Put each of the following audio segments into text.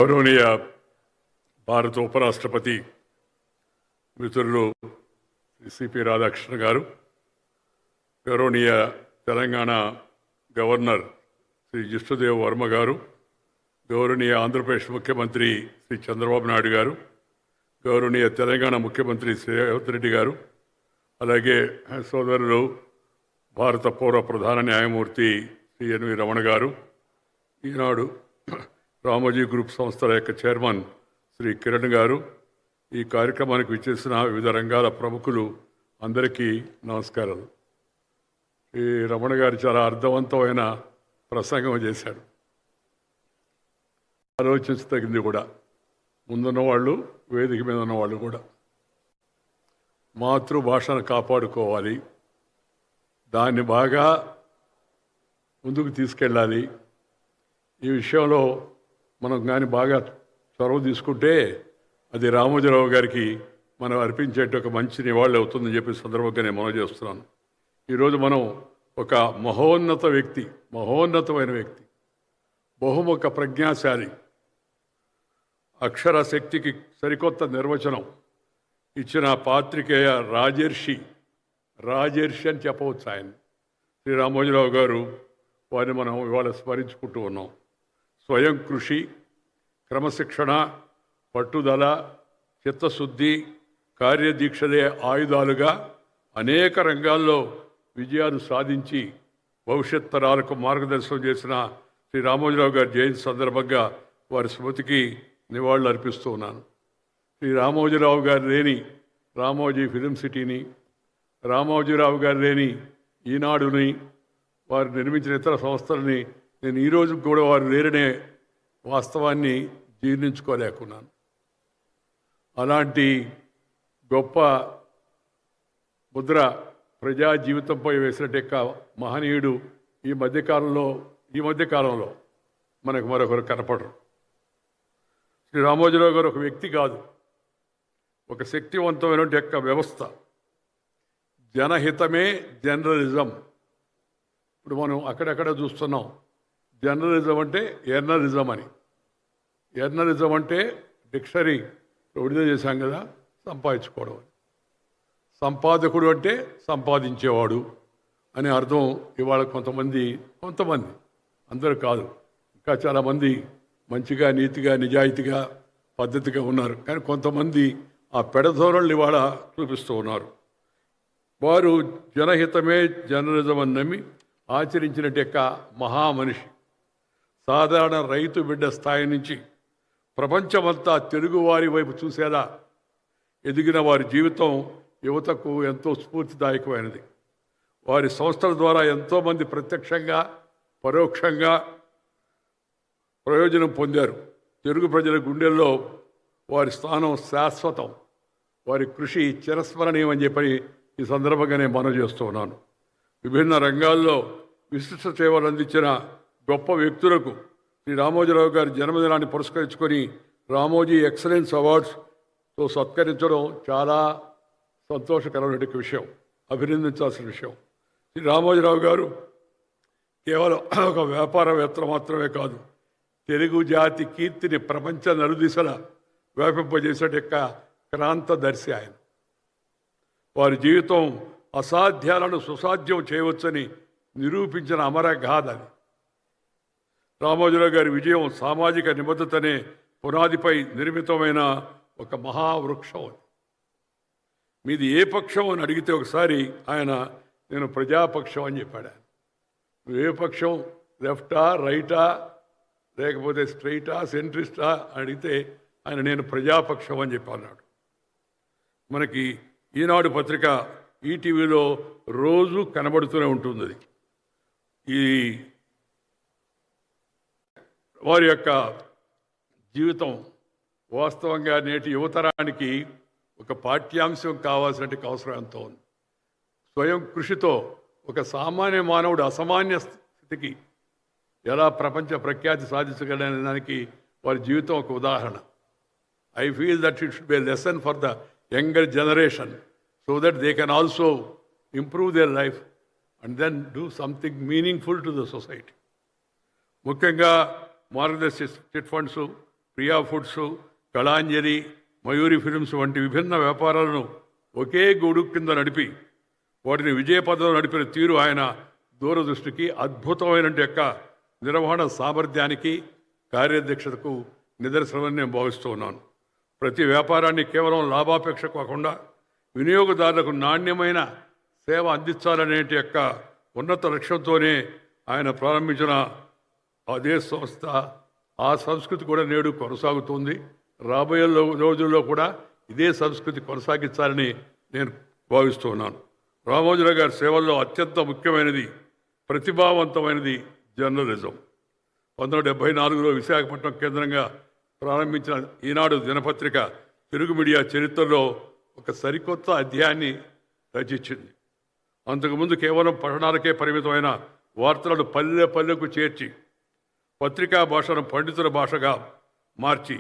గౌరవనీయ భారత ఉపరాష్ట్రపతి మిత్రులు సిపి రాధాకృష్ణ గారు, గౌరవనీయ తెలంగాణ గవర్నర్ శ్రీ జిష్ణుదేవ్ వర్మ గారు, గౌరవనీయ ఆంధ్రప్రదేశ్ ముఖ్యమంత్రి శ్రీ చంద్రబాబు నాయుడు గారు, గౌరవనీయ తెలంగాణ ముఖ్యమంత్రి శ్రీ రేవంత్ రెడ్డి గారు, అలాగే సోదరులు భారత పౌర ప్రధాన న్యాయమూర్తి శ్రీ ఎన్వి రమణ గారు, ఈనాడు రామోజీ గ్రూప్ సంస్థల యొక్క చైర్మన్ శ్రీ కిరణ్ గారు, ఈ కార్యక్రమానికి విచ్చేసిన వివిధ రంగాల ప్రముఖులు అందరికీ నమస్కారాలు. ఈ రమణ గారు చాలా అర్థవంతమైన ప్రసంగం చేశాడు. ఆలోచించదగింది కూడా. ముందున్న వాళ్ళు, వేదిక మీద ఉన్న వాళ్ళు కూడా మాతృభాషను కాపాడుకోవాలి, దాన్ని బాగా ముందుకు తీసుకెళ్ళాలి. ఈ విషయంలో మనం కానీ బాగా చొరవ తీసుకుంటే అది రామోజీరావు గారికి మనం అర్పించేట ఒక మంచి నివాళి అవుతుందని చెప్పి సందర్భంగా నేను మనవి చేస్తున్నాను. ఈరోజు మనం ఒక మహోన్నతమైన వ్యక్తి, బహుముఖ ప్రజ్ఞాశాలి, అక్షర శక్తికి సరికొత్త నిర్వచనం ఇచ్చిన పాత్రికేయ రాజర్షి అని చెప్పవచ్చు. ఆయన శ్రీ రామోజీరావు గారు, వారిని మనం ఇవాళ స్మరించుకుంటూ ఉన్నాం. స్వయం కృషి, క్రమశిక్షణ, పట్టుదల, చిత్తశుద్ధి, కార్యదీక్షలే ఆయుధాలుగా అనేక రంగాల్లో విజయాలు సాధించి భవిష్యత్ తరాలకు మార్గదర్శనం చేసిన శ్రీ రామోజీరావు గారి జయంతి సందర్భంగా వారి స్మృతికి నివాళులు అర్పిస్తూ ఉన్నాను. శ్రీ రామోజీరావు గారు లేని రామోజీ ఫిలిం సిటీని, రామోజీరావు గారు లేని ఈనాడుని, వారు నిర్మించిన ఇతర సంస్థలని నేను ఈరోజు కూడా వారు లేరనే వాస్తవాన్ని జీర్ణించుకోలేకున్నాను. అలాంటి గొప్ప ముద్ర ప్రజా జీవితంపై వేసినట్టు మహనీయుడు ఈ మధ్యకాలంలో మనకు మరొకరు కనపడరు. శ్రీ రామోజీరావు గారు ఒక వ్యక్తి కాదు, ఒక శక్తివంతమైన యొక్క వ్యవస్థ. జనహితమే జర్నలిజం. ఇప్పుడు మనం అక్కడెక్కడ చూస్తున్నాం. జర్నలిజం అంటే ఎర్నలిజం అని. ఎర్నలిజం అంటే డిక్షనరీ విడుదల చేశాం కదా, సంపాదించుకోవడం అని. సంపాదకుడు అంటే సంపాదించేవాడు అనే అర్థం ఇవాళ కొంతమంది అందరూ కాదు, ఇంకా చాలామంది మంచిగా, నీతిగా, నిజాయితీగా, పద్ధతిగా ఉన్నారు. కానీ కొంతమంది ఆ పెడధోరణులు ఇవాళ చూపిస్తూ ఉన్నారు. వారు జనహితమే జర్నలిజం అని నమ్మి ఆచరించినట్టు మహామనిషి. సాధారణ రైతు బిడ్డ స్థాయి నుంచి ప్రపంచమంతా తెలుగువారి వైపు చూసేలా ఎదిగిన వారి జీవితం యువతకు ఎంతో స్ఫూర్తిదాయకమైనది. వారి సంస్థల ద్వారా ఎంతోమంది ప్రత్యక్షంగా, పరోక్షంగా ప్రయోజనం పొందారు. తెలుగు ప్రజల గుండెల్లో వారి స్థానం శాశ్వతం, వారి కృషి చిరస్మరణీయం అని చెప్పి ఈ సందర్భంగా నేను మనవి చేస్తూ ఉన్నాను. విభిన్న రంగాల్లో విశిష్ట సేవలు అందించిన గొప్ప వ్యక్తులకు శ్రీ రామోజీరావు గారి జన్మదినాన్ని పురస్కరించుకొని రామోజీ ఎక్సలెన్స్ అవార్డ్స్తో సత్కరించడం చాలా సంతోషకరమైన విషయం, అభినందించాల్సిన విషయం. శ్రీ రామోజీరావు గారు కేవలం ఒక వ్యాపారవేత్త మాత్రమే కాదు, తెలుగు జాతి కీర్తిని ప్రపంచ నలుదిశల వ్యాపింపజేసే క్రాంతదర్శి ఆయన. వారి జీవితం అసాధ్యాలను సుసాధ్యం చేయవచ్చని నిరూపించిన అమరగాథ అది. రామోజీరావు గారి విజయం సామాజిక నిబద్ధతనే పునాదిపై నిర్మితమైన ఒక మహావృక్షం అది. మీది ఏ పక్షం అని అడిగితే ఒకసారి ఆయన నేను ప్రజాపక్షం అని చెప్పాడు. ఆయన నువ్వు ఏ పక్షం, లెఫ్టా, రైటా, లేకపోతే స్ట్రైటా, సెంట్రిస్టా అడిగితే ఆయన నేను ప్రజాపక్షం అని చెప్పి అన్నాడు. మనకి ఈనాడు పత్రిక ఈటీవీలో రోజు కనబడుతూనే ఉంటుంది. అది ఈ వారి యొక్క జీవితం వాస్తవంగా నేటి యువతరానికి ఒక పాఠ్యాంశం కావాల్సినట్టు అవసరం ఎంతో ఉంది. స్వయం కృషితో ఒక సామాన్య మానవుడు అసామాన్య స్థితికి ఎలా ప్రపంచ ప్రఖ్యాతి సాధించగలనే దానికి వారి జీవితం ఒక ఉదాహరణ. I feel that it should be a lesson for the younger generation so that they can also improve their life and then do something meaningful to the society. ముఖ్యంగా Margadarsi Chit Funds, Priya Foods, Kalanjali, Mayuri Films వంటి విభిన్న వ్యాపారాలను ఒకే గొడుగు కింద నడిపి వాటిని విజయపథంలో నడిపిన తీరు ఆయన దూరదృష్టికి, అద్భుతమైన యొక్క నిర్వహణ సామర్థ్యానికి, కార్యదక్షతకు నిదర్శనమని నేను భావిస్తూ ఉన్నాను. ప్రతి వ్యాపారాన్ని కేవలం లాభాపేక్ష కాకుండా వినియోగదారులకు నాణ్యమైన సేవ అందించాలనే యొక్క ఉన్నత లక్ష్యంతోనే ఆయన ప్రారంభించిన అదే సంస్థ, ఆ సంస్కృతి కూడా నేడు కొనసాగుతుంది. రాబోయే రోజుల్లో కూడా ఇదే సంస్కృతి కొనసాగించాలని నేను భావిస్తూ ఉన్నాను. రామోజీరావు గారి సేవల్లో అత్యంత ముఖ్యమైనది, ప్రతిభావంతమైనది జర్నలిజం. 1974లో విశాఖపట్నం కేంద్రంగా ప్రారంభించిన ఈనాడు దినపత్రిక తెలుగు మీడియా చరిత్రలో ఒక సరికొత్త అధ్యాయాన్ని రచించింది. అంతకుముందు కేవలం పఠనాలకే పరిమితమైన వార్తలను పల్లె పల్లెకు చేర్చి పత్రికా భాషను పండితుల భాషగా మార్చి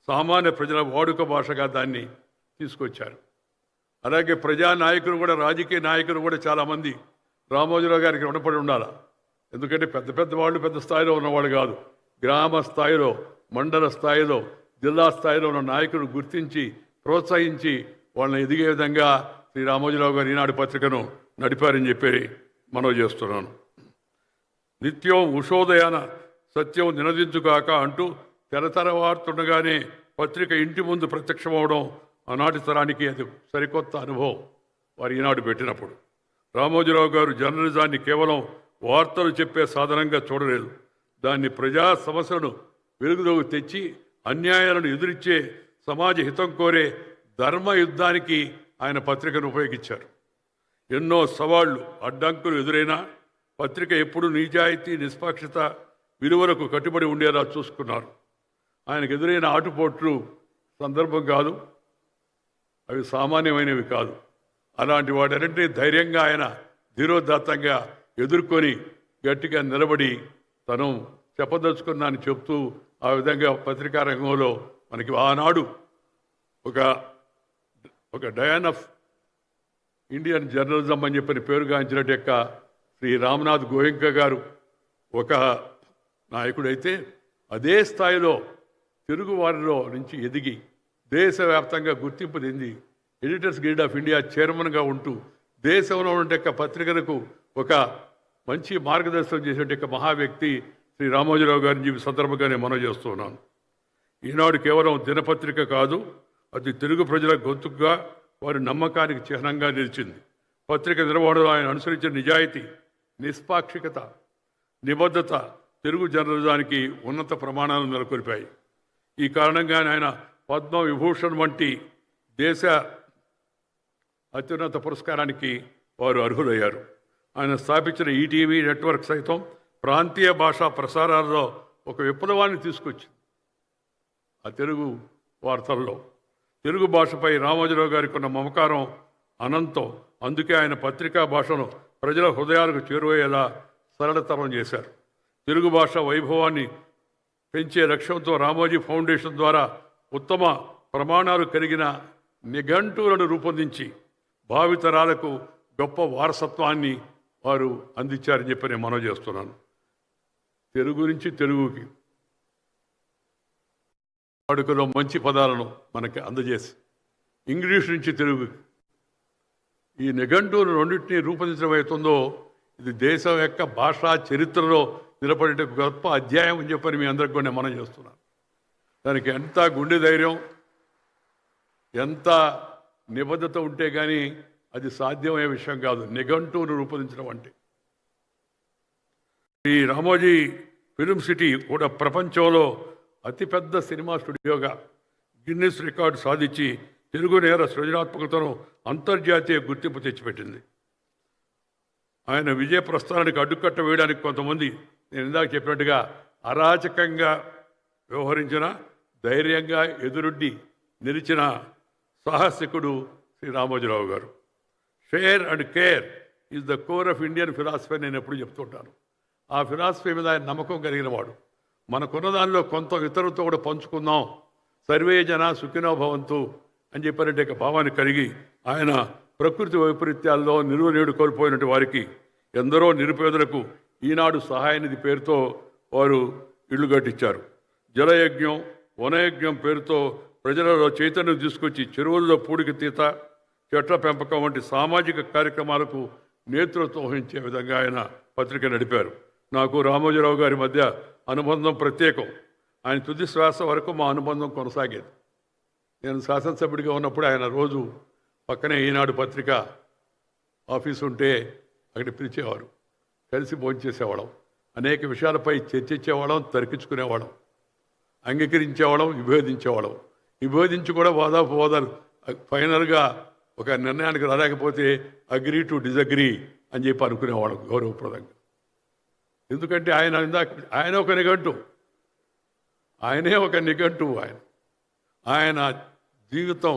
సామాన్య ప్రజల వాడుక భాషగా దాన్ని తీసుకొచ్చారు. అలాగే ప్రజానాయకులు కూడా, రాజకీయ నాయకులు కూడా చాలామంది రామోజీరావు గారికి రుణపడి ఉండాలి. ఎందుకంటే పెద్ద పెద్ద వాళ్ళు పెద్ద స్థాయిలో ఉన్నవాళ్ళు కాదు, గ్రామ స్థాయిలో, మండల స్థాయిలో, జిల్లా స్థాయిలో ఉన్న నాయకులు గుర్తించి ప్రోత్సహించి వాళ్ళని ఎదిగే విధంగా శ్రీ రామోజీరావు గారు ఈనాడు పత్రికను నడిపారని చెప్పి మనవి చేస్తున్నాను. నిత్యం ఉషోదయాన సత్యం నినదించుగాక అంటూ తెరతరవారుతుండగానే పత్రిక ఇంటి ముందు ప్రత్యక్షమవడం ఆనాటి తరానికి అది సరికొత్త అనుభవం. వారు ఈనాడు పెట్టినప్పుడు రామోజీరావు గారు జర్నలిజాన్ని కేవలం వార్తలు చెప్పే సాధనంగా చూడలేదు, దాన్ని ప్రజా సమస్యలను వెలుగులోకి తెచ్చి అన్యాయాలను ఎదురిచ్చే, సమాజ హితం కోరే ధర్మ యుద్ధానికి ఆయన పత్రికను ఉపయోగించారు. ఎన్నో సవాళ్లు, అడ్డంకులు ఎదురైనా పత్రిక ఎప్పుడూ నిజాయితీ, నిష్పాక్షత విలువలకు కట్టుబడి ఉండేలా చూసుకున్నారు. ఆయనకు ఎదురైన ఆటుపోట్లు సందర్భం కాదు, అవి సామాన్యమైనవి కాదు. అలాంటి వాటన్నింటినీ ధైర్యంగా ఆయన ధీరోదాత్తంగా ఎదుర్కొని గట్టిగా నిలబడి తను చెప్పదలుచుకున్నానని చెప్తూ ఆ విధంగా పత్రికా రంగంలో మనకి ఆనాడు ఒక డయాన్ ఆఫ్ ఇండియన్ జర్నలిజం అని చెప్పిన పేరుగాంచినట్టు యొక్క శ్రీ రామ్నాథ్ గోయంకా గారు ఒక నాయకుడైతే, అదే స్థాయిలో తెలుగు వారిలో నుంచి ఎదిగి దేశవ్యాప్తంగా గుర్తింపు చెంది ఎడిటర్స్ గిల్డ్ ఆఫ్ ఇండియా చైర్మన్గా ఉంటూ దేశంలో ఉండే పత్రికలకు ఒక మంచి మార్గదర్శనం చేసే మహా వ్యక్తి శ్రీ రామోజీరావు గారిని చెప్పి సందర్భంగా నేను మనవి చేస్తున్నాను. ఈనాడు కేవలం దినపత్రిక కాదు, అది తెలుగు ప్రజల గొంతుగా, వారి నమ్మకానికి చిహ్నంగా నిలిచింది. పత్రిక నిర్వహణలో ఆయన అనుసరించిన నిజాయితీ, నిష్పాక్షికత, నిబద్ధత తెలుగు జర్నలిజానికి ఉన్నత ప్రమాణాలను నెలకొల్పాయి. ఈ కారణంగానే ఆయన పద్మ విభూషణ్ వంటి దేశ అత్యున్నత పురస్కారానికి వారు అర్హులయ్యారు. ఆయన స్థాపించిన ఈటీవీ నెట్వర్క్ సైతం ప్రాంతీయ భాషా ప్రసారాల్లో ఒక విప్లవాన్ని తీసుకొచ్చింది. ఆ తెలుగు వార్తల్లో తెలుగు భాషపై రామోజీరావు గారికి ఉన్న మమకారం అనంతం. అందుకే ఆయన పత్రికా భాషను ప్రజల హృదయాలకు చేరువయ్యేలా సరళతరం చేశారు. తెలుగు భాష వైభవాన్ని పెంచే లక్ష్యంతో రామోజీ ఫౌండేషన్ ద్వారా ఉత్తమ ప్రమాణాలు కలిగిన నిఘంటువులను రూపొందించి భావితరాలకు గొప్ప వారసత్వాన్ని వారు అందించారని చెప్పి నేను మనవి చేస్తున్నాను. తెలుగు నుంచి తెలుగుకి వాడుకలో మంచి పదాలను మనకి అందజేసి, ఇంగ్లీష్ నుంచి తెలుగుకి ఈ నిఘంటువులు రెండింటినీ రూపొందించడం అవుతుందో ఇది దేశం యొక్క భాషా చరిత్రలో నిలబడే గొప్ప అధ్యాయం అని చెప్పని మీ అందరికి కూడా మనం చేస్తున్నాను. దానికి ఎంత గుండె ధైర్యం, ఎంత నిబద్ధత ఉంటే కానీ అది సాధ్యమయ్యే విషయం కాదు. నిఘంటువును రూపొందించడం అంటే ఈ రామోజీ ఫిల్మ్ సిటీ కూడా ప్రపంచంలో అతిపెద్ద సినిమా స్టూడియోగా గిన్నిస్ రికార్డు సాధించి తెలుగు నేర సృజనాత్మకతను అంతర్జాతీయ గుర్తింపు తెచ్చిపెట్టింది. ఆయన విజయ ప్రస్థానానికి అడ్డుకట్ట వేయడానికి కొంతమంది, నేను ఇందాక చెప్పినట్టుగా అరాచకంగా వ్యవహరించిన, ధైర్యంగా ఎదురుడ్డి నిలిచిన సాహసికుడు శ్రీ రామోజీరావు గారు. Share and care is the core of Indian philosophy నేను ఎప్పుడు చెప్తుంటాను. ఆ ఫిలాసఫీ మీద ఆయన నమ్మకం కలిగిన వాడు. మనకున్న దానిలో కొంత ఇతరులతో కూడా పంచుకుందాం, సర్వే జన సుఖినో భవంతు అని చెప్పినట్టు భావాన్ని కలిగి ఆయన ప్రకృతి వైపరీత్యాల్లో నిలువనేడు కోల్పోయినట్టు వారికి, ఎందరో నిరుపేదలకు ఈనాడు సహాయ నిధి పేరుతో వారు ఇళ్లు కట్టించారు. జలయజ్ఞం, వనయజ్ఞం పేరుతో ప్రజలలో చైతన్యం తీసుకొచ్చి చెరువుల్లో పూడికి తీత, చెట్ల పెంపకం వంటి సామాజిక కార్యక్రమాలకు నేతృత్వం వహించే విధంగా ఆయన పత్రిక నడిపారు. నాకు రామోజీరావు గారి మధ్య అనుబంధం ప్రత్యేకం. ఆయన తుది శ్వాస వరకు మా అనుబంధం కొనసాగేది. నేను శాసనసభ్యుడిగా ఉన్నప్పుడు ఆయన రోజు పక్కనే ఈనాడు పత్రిక ఆఫీసు ఉంటే అక్కడికి పిలిచేవారు. కలిసి భోంచేసేవాళ్ళం. అనేక విషయాలపై చర్చించేవాళ్ళం, తర్కించుకునేవాళ్ళం, అంగీకరించేవాళ్ళం, విభేదించేవాళ్ళం. విభేదించి కూడా వాదాలు ఫైనల్గా ఒక నిర్ణయానికి రాలేకపోతే అగ్రీ టు డిజగ్రీ అని చెప్పి అనుకునేవాళ్ళం గౌరవప్రదంగా. ఎందుకంటే ఆయన ఒక నిఘంటు, ఆయనే ఒక నిఘంటు. ఆయన జీవితం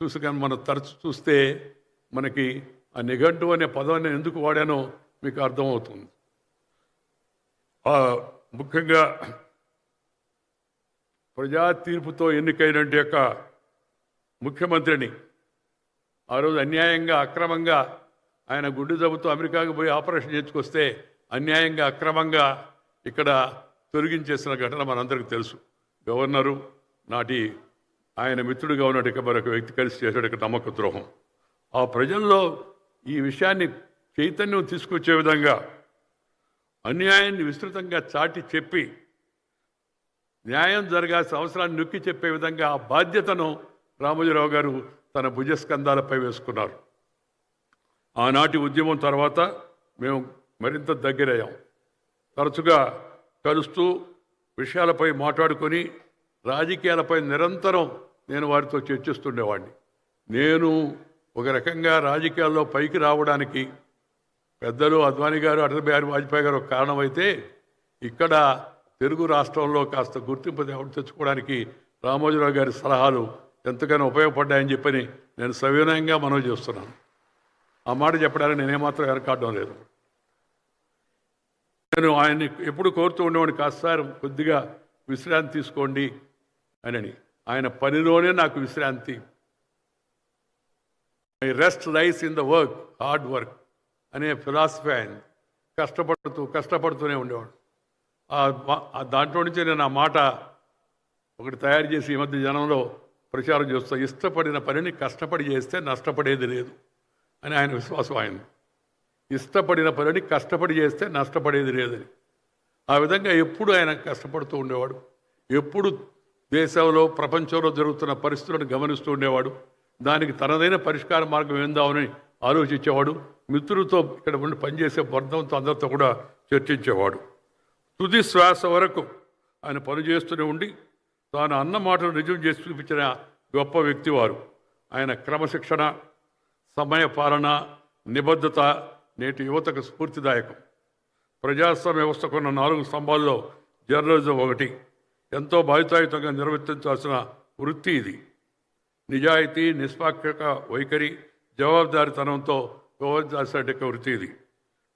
చూసి కానీ మనం తరచు చూస్తే మనకి ఆ నిఘంటు అనే పదాన్ని ఎందుకు వాడానో మీకు అర్థమవుతుంది. ముఖ్యంగా ప్రజా తీర్పుతో ఎన్నికైనటువంటి యొక్క ముఖ్యమంత్రిని ఆ రోజు అన్యాయంగా అక్రమంగా ఆయన గుండె జబ్బుతో అమెరికాకు పోయి ఆపరేషన్ చేసుకొస్తే అన్యాయంగా అక్రమంగా ఇక్కడ తొలగించేసిన ఘటన మనందరికీ తెలుసు. గవర్నరు నాటి ఆయన మిత్రుడిగా ఉన్నట్టు మరొక వ్యక్తి కలిసి చేసేట నమ్మక ద్రోహం. ఆ ప్రజల్లో ఈ విషయాన్ని చైతన్యం తీసుకొచ్చే విధంగా అన్యాయాన్ని విస్తృతంగా చాటి చెప్పి న్యాయం జరగాల్సిన అవసరాన్ని నొక్కి చెప్పే విధంగా ఆ బాధ్యతను రామోజీరావు గారు తన భుజస్కంధాలపై వేసుకున్నారు. ఆనాటి ఉద్యమం తర్వాత మేము మరింత దగ్గరయ్యాం. తరచుగా కలుస్తూ విషయాలపై మాట్లాడుకొని రాజకీయాలపై నిరంతరం నేను వారితో చర్చిస్తుండేవాడిని. నేను ఒక రకంగా రాజకీయాల్లో పైకి రావడానికి పెద్దలు అద్వానీ గారు, అటల్ బిహారీ వాజ్పేయి గారు ఒక కారణమైతే, ఇక్కడ తెలుగు రాష్ట్రంలో కాస్త గుర్తింపు తెచ్చుకోవడానికి రామోజీరావు గారి సలహాలు ఎంతగానో ఉపయోగపడ్డాయని చెప్పని నేను సవినయంగా మనవి చేస్తున్నాను. ఆ మాట చెప్పడానికి నేనేమాత్రం వెనకాడడం లేదు. నేను ఆయన్ని ఎప్పుడు కోరుతూ ఉండేవాడిని, కాస్త సార్ కొద్దిగా విశ్రాంతి తీసుకోండి అని. ఆయన పనిలోనే నాకు విశ్రాంతి. My rest lies in the work, hard work అనే ఫిలాసఫీ ఆయన. కష్టపడుతూనే ఉండేవాడు. దాంట్లో నుంచి నేను ఆ మాట ఒకటి తయారు చేసి ఈ మధ్య జనంలో ప్రచారం చేస్తూ, ఇష్టపడిన పనిని కష్టపడి చేస్తే నష్టపడేది లేదు అని ఆయన విశ్వాసం. ఆయన ఇష్టపడిన పనిని కష్టపడి చేస్తే నష్టపడేది లేదని. ఆ విధంగా ఎప్పుడు ఆయన కష్టపడుతూ ఉండేవాడు. ఎప్పుడు దేశంలో ప్రపంచంలో జరుగుతున్న పరిస్థితులను గమనిస్తూ ఉండేవాడు. దానికి తనదైన పరిష్కార మార్గం ఏందామని ఆలోచించేవాడు. మిత్రులతో ఇక్కడ ఉండి పనిచేసే వర్గంతో అందరితో కూడా చర్చించేవాడు. తుది శ్వాస వరకు ఆయన పనిచేస్తూనే ఉండి తాను అన్న మాటలు నిజం చేసి చూపించిన గొప్ప వ్యక్తి వారు. ఆయన క్రమశిక్షణ, సమయపాలన, నిబద్ధత నేటి యువతకు స్ఫూర్తిదాయకం. ప్రజాస్వామ్య వ్యవస్థకున్న 4 స్తంభాల్లో జర్నలిజం ఒకటి. ఎంతో బాధ్యతాయుతంగా నిర్వర్తించాల్సిన వృత్తి ఇది. నిజాయితీ, నిష్పాక్షిక వైఖరి, జవాబుదారీతనంతో వ్యవహరించాల్సిన వృత్తి ఇది.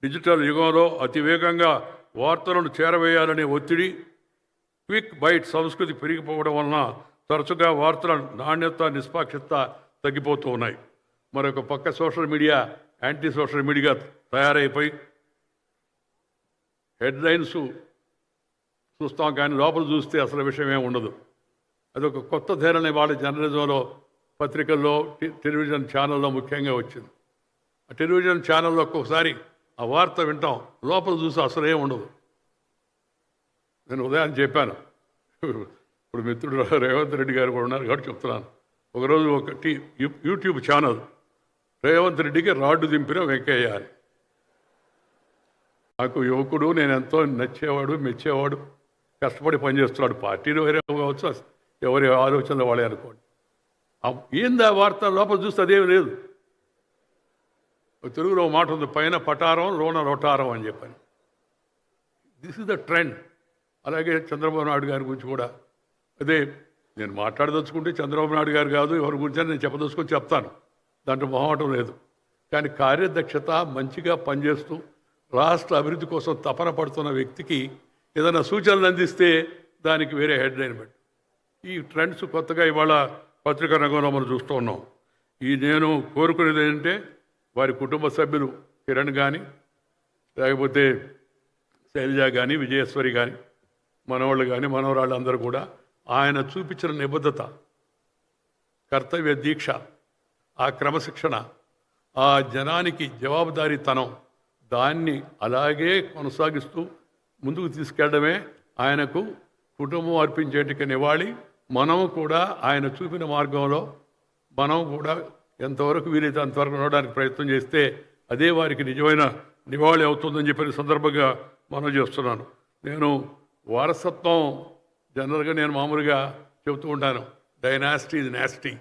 డిజిటల్ యుగంలో అతివేగంగా వార్తలను చేరవేయాలనే ఒత్తిడి, క్విక్ బైట్ సంస్కృతి పెరిగిపోవడం వలన తరచుగా వార్తల నాణ్యత, నిష్పాక్షిత తగ్గిపోతూ ఉన్నాయి. మరొక పక్క social media anti social media తయారైపోయి హెడ్లైన్స్ చూస్తాం, కానీ లోపల చూస్తే అసలు విషయం ఏమి ఉండదు. అదొక కొత్త ధోరణి వాళ్ళ జర్నలిజంలో, పత్రికల్లో, టెలివిజన్ ఛానల్లో ముఖ్యంగా వచ్చింది. ఆ టెలివిజన్ ఛానల్లో ఒక్కొక్కసారి ఆ వార్త వింటాం, లోపల చూసి అసలు ఏమి ఉండదు. నేను ఉదయం చెప్పాను, ఇప్పుడు మిత్రుడు రేవంత్ రెడ్డి గారు కూడా ఉన్నారు కాబట్టి చెప్తున్నాను. ఒకరోజు ఒక యూట్యూబ్ ఛానల్ రేవంత్ రెడ్డికి రాడ్డు దింపిన వెంకయ్య అని. నాకు యువకుడు, నేను ఎంతో నచ్చేవాడు, మెచ్చేవాడు, కష్టపడి పనిచేస్తున్నాడు. పార్టీలు వేరే కావచ్చు, ఎవరి ఆలోచనలు వాళ్ళే అనుకోండి. ఏంది ఆ వార్త లోపల చూస్తే అదేమి లేదు. తెలుగులో మాట ఉంది, పైన పటారం లోన రొటారం అని చెప్పాను. This is the trend. అలాగే చంద్రబాబు నాయుడు గారి గురించి కూడా అదే. నేను మాట్లాడదలుచుకుంటే చంద్రబాబు నాయుడు గారు కాదు, ఎవరి గురించి నేను చెప్పదలుచుకొని చెప్తాను, దాంట్లో మొహమాటం లేదు. కానీ కార్యదక్షత, మంచిగా పనిచేస్తూ రాష్ట్ర అభివృద్ధి కోసం తపన పడుతున్న వ్యక్తికి ఏదైనా సూచనలు అందిస్తే దానికి వేరే హెడ్లైన్ పెట్టి, ఈ ట్రెండ్స్ కొత్తగా ఇవాళ పత్రికా రంగంలో మనం చూస్తూ ఉన్నాం. నేను కోరుకునేది ఏంటంటే, వారి కుటుంబ సభ్యులు కిరణ్ కానీ, లేకపోతే శైలజ కానీ, విజయేశ్వరి కానీ, మనవాళ్ళు కానీ, మనవరాళ్ళు అందరూ కూడా ఆయన చూపించిన నిబద్ధత, కర్తవ్య దీక్ష, ఆ క్రమశిక్షణ, ఆ జనానికి జవాబుదారీతనం, దాన్ని అలాగే కొనసాగిస్తూ ముందుకు తీసుకెళ్లడమే ఆయనకు కుటుంబం అర్పించేటికి నివాళి. మనం కూడా ఆయన చూపిన మార్గంలో మనం కూడా ఎంతవరకు వీలైతే అంతవరకు నడవడానికి ప్రయత్నం చేస్తే అదే వారికి నిజమైన నివాళి అవుతుందని చెప్పిన సందర్భంగా మనం చేస్తున్నాను. నేను వారసత్వం జనరల్గా నేను మామూలుగా చెబుతూ ఉంటాను, dynasty is nasty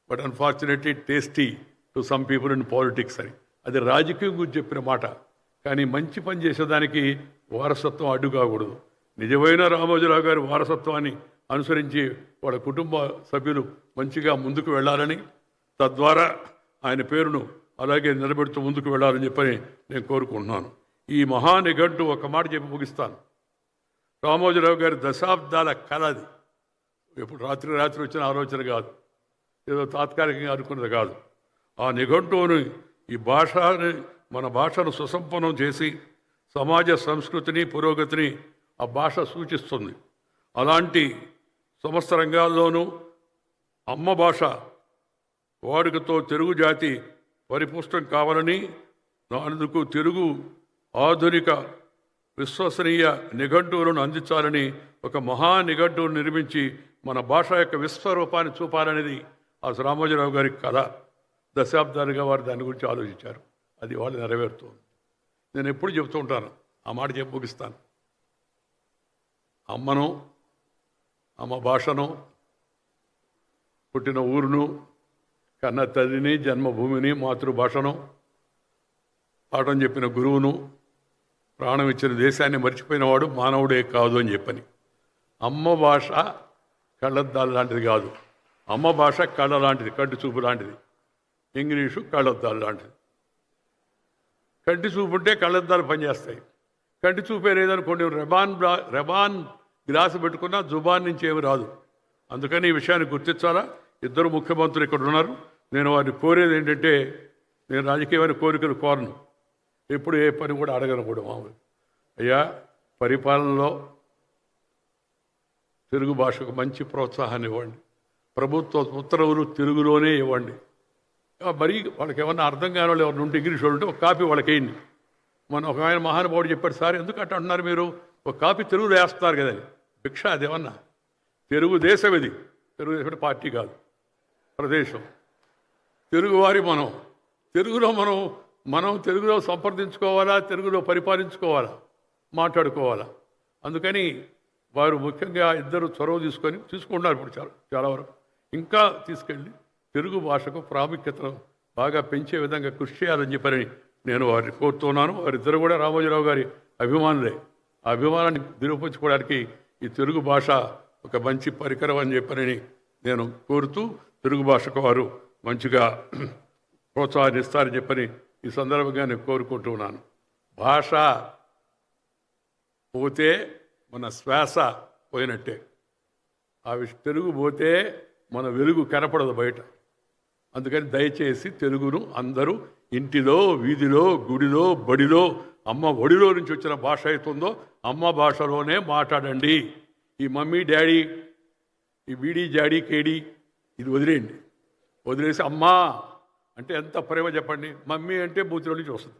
but unfortunately tasty to some people in politics అని. అది రాజకీయం గురించి చెప్పిన మాట. కానీ మంచి పని చేసేదానికి వారసత్వం అడ్డు కాకూడదు. నిజమైన రామోజీరావు గారి వారసత్వాన్ని అనుసరించి వాళ్ళ కుటుంబ సభ్యులు మంచిగా ముందుకు వెళ్ళాలని, తద్వారా ఆయన పేరును అలాగే నిలబెడుతూ ముందుకు వెళ్ళాలని చెప్పని నేను కోరుకుంటున్నాను. ఈ మహానిఘంటు ఒక మాట చెప్పి ముగిస్తాను. రామోజీరావు గారి దశాబ్దాల కళ అది. ఎప్పుడు రాత్రి వచ్చిన ఆలోచన కాదు, ఏదో తాత్కాలికంగా అనుకున్నది కాదు. ఆ నిఘంటువుని ఈ భాషని, మన భాషను సుసంపన్నం చేసి సమాజ సంస్కృతిని పురోగతిని ఆ భాష సూచిస్తుంది. అలాంటి సమస్త రంగాల్లోనూ అమ్మ భాష వాడుకతో తెలుగు జాతి పరిపుష్టం కావాలని, అందుకు తెలుగు ఆధునిక విశ్వసనీయ నిఘంటువులను అందించాలని ఒక మహా నిఘంటువును నిర్మించి మన భాష యొక్క విశ్వరూపాన్ని చూపాలనేది ఆ రామోజీరావు గారి కళ. దశాబ్దాలుగా వారు దాని గురించి ఆలోచించారు. అది వాళ్ళు నెరవేరుతుంది. నేను ఎప్పుడు చెబుతూ ఉంటాను, ఆ మాట చెప్పి ముగిస్తాను. అమ్మను, అమ్మ భాషను, పుట్టిన ఊరును, కన్న తల్లిని, జన్మభూమిని, మాతృభాషను, పాఠం చెప్పిన గురువును, ప్రాణం ఇచ్చిన దేశాన్ని మర్చిపోయినవాడు మానవుడే కాదు అని చెప్పని. అమ్మ భాష కళ్ళద్దాలు లాంటిది కాదు. అమ్మ భాష కళ్ళ లాంటిది, కంటి చూపు లాంటిది. ఇంగ్లీషు కళ్ళద్దాలు లాంటిది. కంటి చూపు ఉంటే కళ్ళద్దాలు పనిచేస్తాయి. కంటి చూపే లేదనుకోండి, రెబాన్ గ్లాసు పెట్టుకున్నా జుబాన్ నుంచి ఏమి రాదు. అందుకని ఈ విషయాన్ని గుర్తించాలా. ఇద్దరు ముఖ్యమంత్రులు ఇక్కడ ఉన్నారు. నేను వారిని కోరేది ఏంటంటే, నేను రాజకీయమైన కోరికలు కోరను, ఎప్పుడు ఏ పని కూడా అడగను కూడా. మామూలు అయ్యా, పరిపాలనలో తెలుగు భాషకు మంచి ప్రోత్సాహాన్ని ఇవ్వండి. ప్రభుత్వ ఉత్తర్వులు తెలుగులోనే ఇవ్వండి. మరీ వాళ్ళకి ఏమన్నా అర్థం కాని వాళ్ళు ఎవరు ఉంటే, ఇంగ్లీష్ వాళ్ళు ఉంటే ఒక కాపీ వాళ్ళకి వేయండి. మన ఒక ఆయన మహానుభావుడు చెప్పాడు, సార్ ఎందుకు అట్లా అంటున్నారు మీరు, ఒక కాపీ తెలుగులో వేస్తున్నారు కదని. భిక్ష అదేమన్నా. తెలుగుదేశం ఇది. తెలుగుదేశం పార్టీ కాదు, ప్రదేశం. తెలుగువారి తెలుగులో మనం తెలుగులో సంప్రదించుకోవాలా, తెలుగులో పరిపాలించుకోవాలా, మాట్లాడుకోవాలా. అందుకని వారు ముఖ్యంగా ఇద్దరు చొరవ తీసుకుంటున్నారు ఇప్పుడు చాలా వరకు. ఇంకా తీసుకెళ్ళి తెలుగు భాషకు ప్రాముఖ్యతను బాగా పెంచే విధంగా కృషి చేయాలని చెప్పని నేను వారిని కోరుతున్నాను. వారిద్దరు కూడా రామోజీరావు గారి అభిమానులే. ఆ అభిమానాన్ని నిరూపించుకోవడానికి ఈ తెలుగు భాష ఒక మంచి పరికరం అని చెప్పని నేను కోరుతూ, తెలుగు భాషకు వారు మంచిగా ప్రోత్సాహాన్ని ఇస్తారని చెప్పని ఈ సందర్భంగా నేను కోరుకుంటున్నాను. భాష పోతే మన శ్వాస పోయినట్టే. తెలుగు పోతే మన వెలుగు కనపడదు బయట. అందుకని దయచేసి తెలుగును అందరూ ఇంటిలో, వీధిలో, గుడిలో, బడిలో, అమ్మ ఒడిలో నుంచి వచ్చిన భాష అవుతుందో అమ్మ భాషలోనే మాట్లాడండి. ఈ మమ్మీ డాడీ, ఈ బీడీ జాడీ కేడీ ఇది వదిలేయండి. వదిలేసి అమ్మా అంటే ఎంత ప్రేమ చెప్పండి. మమ్మీ అంటే బూతిలో నుంచి వస్తుంది,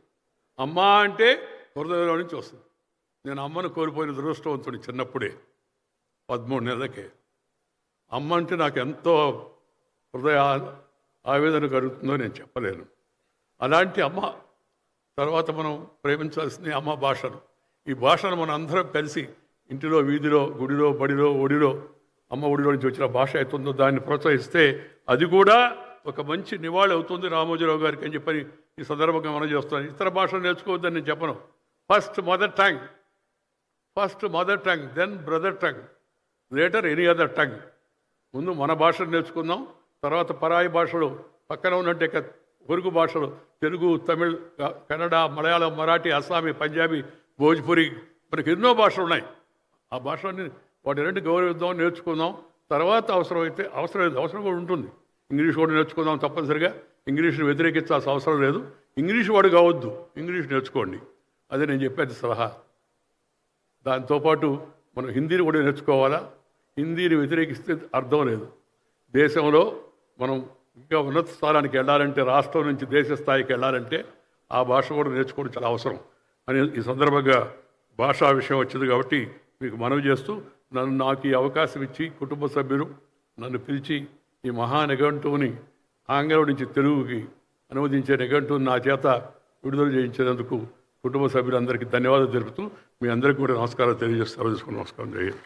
అమ్మ అంటే హృదయంలో నుంచి వస్తుంది. నేను అమ్మను కోల్పోయిన దురదృష్టవంతుడి చిన్నప్పుడే, 13 నెలలకే. అమ్మ అంటే నాకు ఎంతో హృదయ ఆవేదన కలుగుతుందో నేను చెప్పలేను. అలాంటి అమ్మ తర్వాత మనం ప్రేమించాల్సింది అమ్మ భాషను. ఈ భాషను మనం అందరం కలిసి ఇంటిలో, వీధిలో, గుడిలో, బడిలో, ఒడిలో, అమ్మ ఒడిలో నుంచి వచ్చిన భాష అవుతుందో దాన్ని ప్రోత్సహిస్తే అది కూడా ఒక మంచి నివాళి అవుతుంది రామోజీరావు గారికి అని చెప్పని ఈ సందర్భంగా మనం చేస్తాను. ఇతర భాషలు నేర్చుకోవద్దని నేను చెప్పను. First mother tongue, then brother tongue, later any other tongue. ముందు మన భాషను నేర్చుకుందాం, తర్వాత పరాయి భాషలు పక్కన ఉన్నట్టే పొరుగు భాషలు తెలుగు, తమిళ్, కన్నడ, మలయాళం, మరాఠీ, అస్సామీ, పంజాబీ, భోజ్పురి, మనకి ఎన్నో భాషలు ఉన్నాయి. ఆ భాషలన్నీ వాటి రెండు గౌరవిద్దాం, నేర్చుకుందాం. తర్వాత అవసరం కూడా ఉంటుంది. ఇంగ్లీష్ కూడా నేర్చుకుందాం తప్పనిసరిగా. ఇంగ్లీష్ని వ్యతిరేకించాల్సిన అవసరం లేదు. ఇంగ్లీష్ వాడు కావద్దు, ఇంగ్లీష్ నేర్చుకోండి. అదే నేను చెప్పేది సలహా. దాంతోపాటు మనం హిందీని కూడా నేర్చుకోవాలా. హిందీని వ్యతిరేకిస్తే అర్థం లేదు. దేశంలో మనం ఇంకా ఉన్నత స్థానానికి వెళ్ళాలంటే, రాష్ట్రం నుంచి దేశ స్థాయికి వెళ్ళాలంటే ఆ భాష కూడా నేర్చుకోవడం చాలా అవసరం అని ఈ సందర్భంగా భాషా విషయం వచ్చింది కాబట్టి మీకు మనవి చేస్తూ, నాకు ఈ అవకాశం ఇచ్చి కుటుంబ సభ్యులు నన్ను పిలిచి ఈ మహా నిఘంటువుని ఆంగ్లం నుంచి తెలుగుకి అనువదించే నిఘంటువుని నా చేత విడుదల చేయించేందుకు కుటుంబ సభ్యులందరికీ ధన్యవాదాలు తెలుపుతూ మీ అందరికీ కూడా నమస్కారాలు తెలియజేస్తారు. నమస్కారం చేయండి.